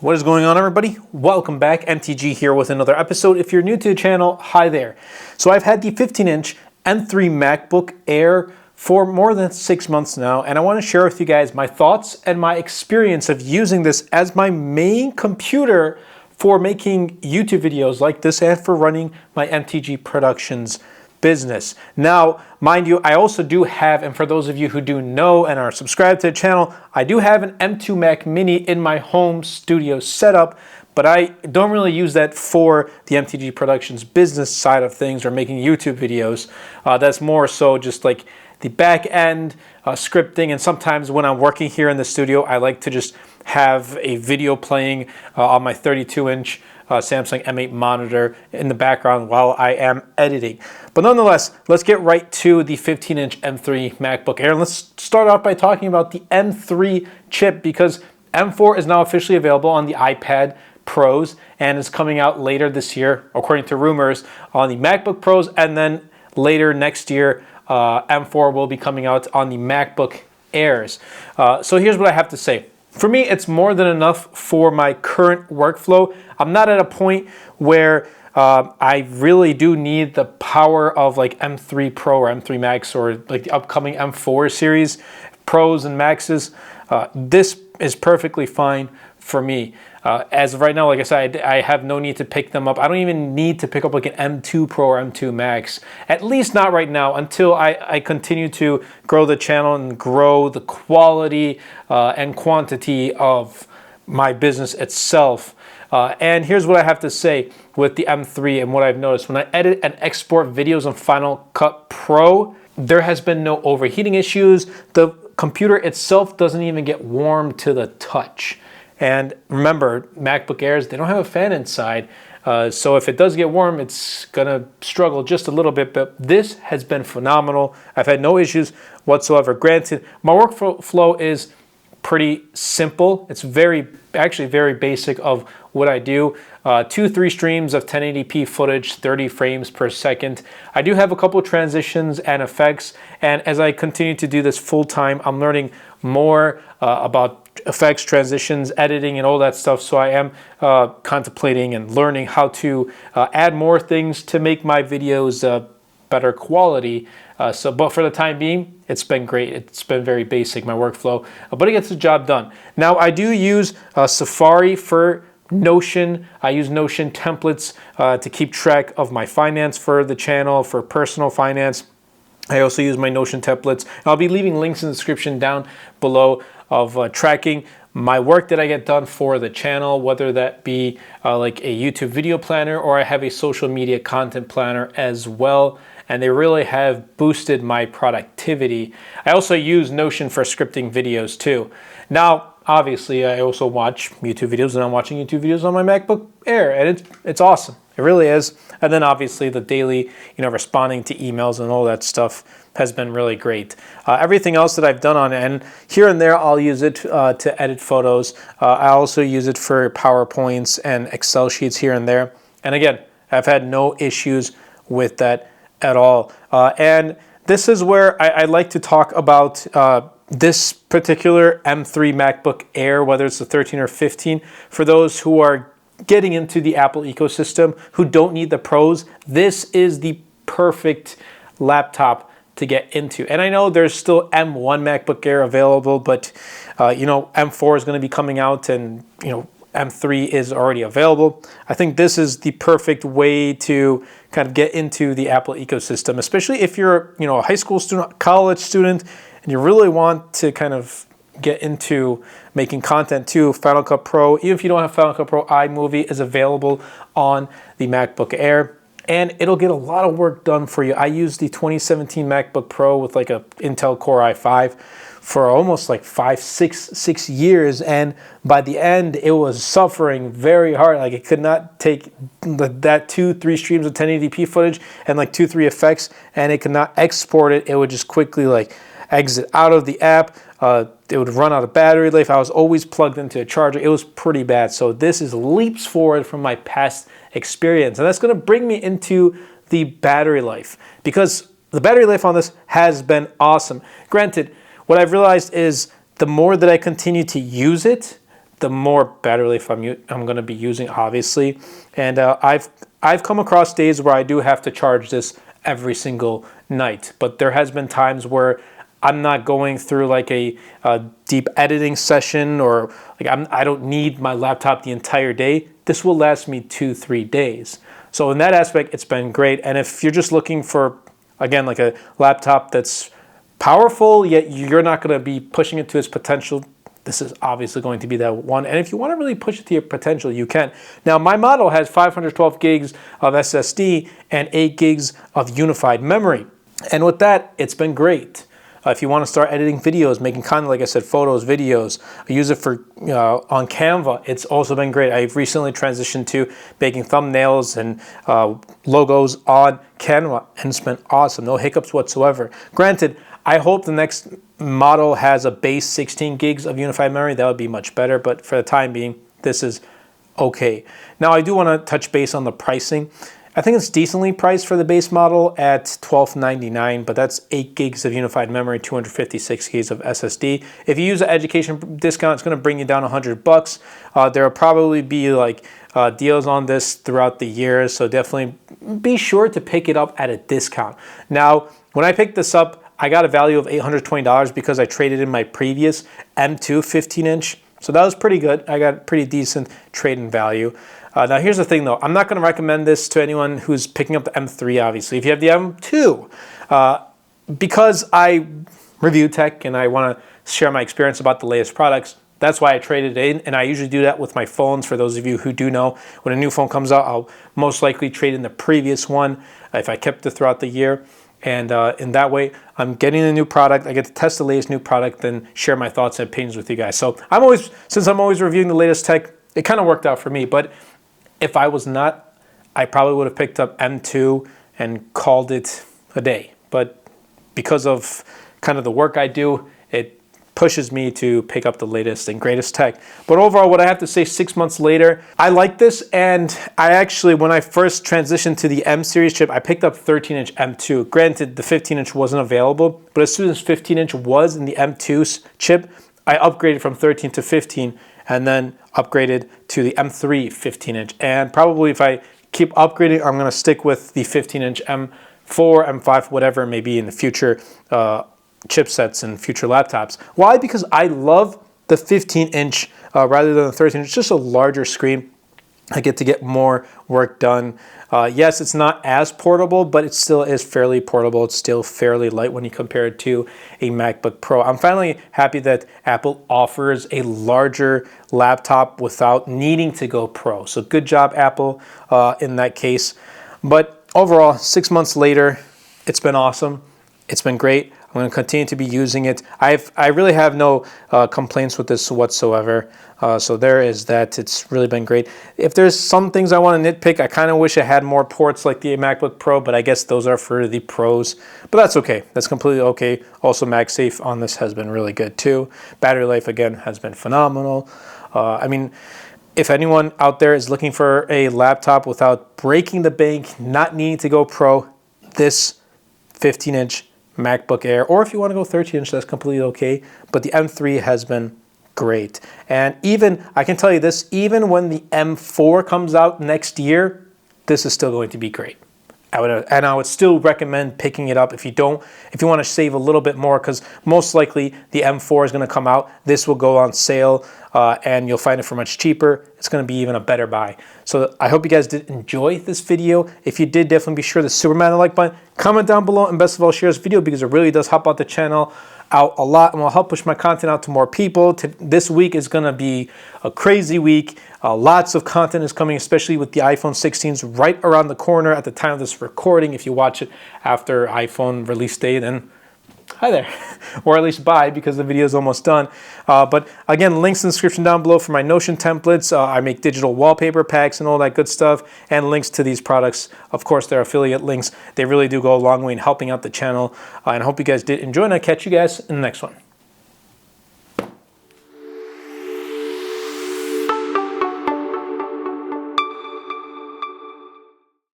What is going on, everybody? Welcome back. MTG here with another episode. If you're new to the channel, hi there. So I've had the 15-inch M3 MacBook Air for more than 6 months now, and I want to share with you guys my thoughts and my experience of using this as my main computer for making YouTube videos like this and for running my MTG Productions business. Now, mind you, I also do have, and for those of you who do know and are subscribed to the channel, I do have an M2 Mac Mini in my home studio setup, but I don't really use that for the MTG Productions business side of things or making YouTube videos. That's more so just like the back end scripting, and sometimes when I'm working here in the studio, I like to just have a video playing on my 32-inch Samsung M8 monitor in the background while I am editing. But nonetheless, let's get right to the 15-inch M3 MacBook Air. Let's start off by talking about the M3 chip, because M4 is now officially available on the iPad Pros and is coming out later this year, according to rumors, on the MacBook Pros, and then later next year, M4 will be coming out on the MacBook Airs. So here's what I have to say. For me, it's more than enough for my current workflow. I'm not at a point where I really do need the power of like M3 Pro or M3 Max or like the upcoming M4 series, Pros and Maxes. This is perfectly fine for me. As of right now, like I said, I have no need to pick them up. I don't even need to pick up like an M2 Pro or M2 Max, at least not right now, until I continue to grow the channel and grow the quality and quantity of my business itself. And here's what I have to say with the M3 and what I've noticed. When I edit and export videos on Final Cut Pro, there has been no overheating issues. The computer itself doesn't even get warm to the touch. And remember, MacBook Airs, they don't have a fan inside. So if it does get warm, it's gonna struggle just a little bit, but this has been phenomenal. I've had no issues whatsoever. Granted, my workflow is pretty simple. It's actually very basic of what I do. 2-3 streams of 1080p footage, 30 frames per second. I do have a couple transitions and effects, and as I continue to do this full time, I'm learning more about effects, transitions, editing, and all that stuff. So I am contemplating and learning how to add more things to make my videos better quality. But for the time being, it's been great. It's been very basic, my workflow, but it gets the job done. Now, I do use Safari for Notion. I use Notion templates to keep track of my finance for the channel, for personal finance. I also use my Notion templates. I'll be leaving links in the description down below of tracking my work that I get done for the channel, whether that be like a YouTube video planner, or I have a social media content planner as well. And they really have boosted my productivity. I also use Notion for scripting videos too. Now, obviously, I also watch YouTube videos, and I'm watching YouTube videos on my MacBook Air, and it's awesome. It really is. And then obviously the daily, responding to emails and all that stuff has been really great. Everything else that I've done on it, and here and there I'll use it to edit photos. I also use it for PowerPoints and Excel sheets here and there. And again, I've had no issues with that at all. And this is where I like to talk about this particular M3 MacBook Air, whether it's the 13 or 15, for those who are getting into the Apple ecosystem, who don't need the Pros. This is the perfect laptop to get into. And I know there's still M1 MacBook Air available, but M4 is going to be coming out, and M3 is already available. I think this is the perfect way to kind of get into the Apple ecosystem, especially if you're a high school student, college student, and you really want to kind of get into making content too. Final Cut Pro, even if you don't have Final Cut Pro, iMovie is available on the MacBook Air, and it'll get a lot of work done for you. I used the 2017 MacBook Pro with like a Intel Core i5 for almost like 6 years, and by the end it was suffering very hard. Like, it could not take that 2-3 streams of 1080p footage and like 2-3 effects, and it could not export it. It would just quickly like exit out of the app. It would run out of battery life. I was always plugged into a charger. It was pretty bad. So this is leaps forward from my past experience. And that's going to bring me into the battery life, because the battery life on this has been awesome. Granted, what I've realized is the more that I continue to use it, the more battery life I'm going to be using, obviously. And I've come across days where I do have to charge this every single night, but there has been times where I'm not going through like a deep editing session, or like I don't need my laptop the entire day. This will last me 2-3 days. So in that aspect, it's been great. And if you're just looking for, again, like a laptop that's powerful, yet you're not going to be pushing it to its potential, this is obviously going to be that one. And if you want to really push it to your potential, you can. Now, my model has 512 gigs of SSD and 8 gigs of unified memory. And with that, it's been great. If you want to start editing videos, making content, like I said, photos, videos, I use it for on Canva. It's also been great. I've recently transitioned to making thumbnails and logos on Canva, and it's been awesome. No hiccups whatsoever. Granted, I hope the next model has a base 16 gigs of unified memory. That would be much better, but for the time being, this is okay. Now, I do want to touch base on the pricing. I think it's decently priced for the base model at $12.99, but that's 8 gigs of unified memory, 256 gigs of SSD. If you use an education discount, it's going to bring you down $100. There will probably be like deals on this throughout the year, so definitely be sure to pick it up at a discount. Now, when I picked this up, I got a value of $820 because I traded in my previous M2 15-inch. So that was pretty good. I got pretty decent trade-in value. Now here's the thing though, I'm not going to recommend this to anyone who's picking up the M3, obviously. If you have the M2, because I review tech and I want to share my experience about the latest products, that's why I traded it in, and I usually do that with my phones. For those of you who do know, when a new phone comes out, I'll most likely trade in the previous one if I kept it throughout the year. And in that way, I'm getting a new product. I get to test the latest new product and share my thoughts and opinions with you guys. So since I'm always reviewing the latest tech, it kind of worked out for me. But if I was not, I probably would have picked up M2 and called it a day. But because of kind of the work I do, it pushes me to pick up the latest and greatest tech. But overall, what I have to say, 6 months later, I like this. And I actually, when I first transitioned to the M series chip, I picked up 13-inch M2. Granted, the 15-inch wasn't available, but as soon as 15-inch was in the M2 chip, I upgraded from 13 to 15 and then upgraded to the M3 15-inch. And probably if I keep upgrading, I'm going to stick with the 15-inch M4, M5, whatever it may be in the future chipsets and future laptops. Why? Because I love the 15-inch rather than the 13. It's just a larger screen. I get to get more work done. Yes, it's not as portable, but it still is fairly portable. It's still fairly light when you compare it to a MacBook Pro. I'm finally happy that Apple offers a larger laptop without needing to go Pro. So good job, Apple, in that case. But overall, 6 months later, it's been awesome. It's been great. I'm going to continue to be using it. I really have no complaints with this whatsoever. So there is that. It's really been great. If there's some things I want to nitpick, I kind of wish I had more ports like the MacBook Pro, but I guess those are for the pros. But that's okay. That's completely okay. Also, MagSafe on this has been really good too. Battery life, again, has been phenomenal. I mean, if anyone out there is looking for a laptop without breaking the bank, not needing to go Pro, this 15-inch MacBook Air, or if you want to go 13-inch, that's completely okay. But the M3 has been great. And even, I can tell you this, even when the M4 comes out next year, this is still going to be great. I would still recommend picking it up if you want to save a little bit more, because most likely the M4 is going to come out. This will go on sale and you'll find it for much cheaper. It's going to be even a better buy. So I hope you guys did enjoy this video. If you did, definitely be sure to Superman the like button, comment down below, and best of all, share this video because it really does help out the channel out a lot and will help push my content out to more people. This week is going to be a crazy week. Lots of content is coming, especially with the iPhone 16s right around the corner at the time of this recording. If you watch it after iPhone release date, then hi there, or at least bye, because the video is almost done. But again, links in the description down below for my Notion templates. I make digital wallpaper packs and all that good stuff, and links to these products. Of course, they're affiliate links. They really do go a long way in helping out the channel. And I hope you guys did enjoy, and I'll catch you guys in the next one.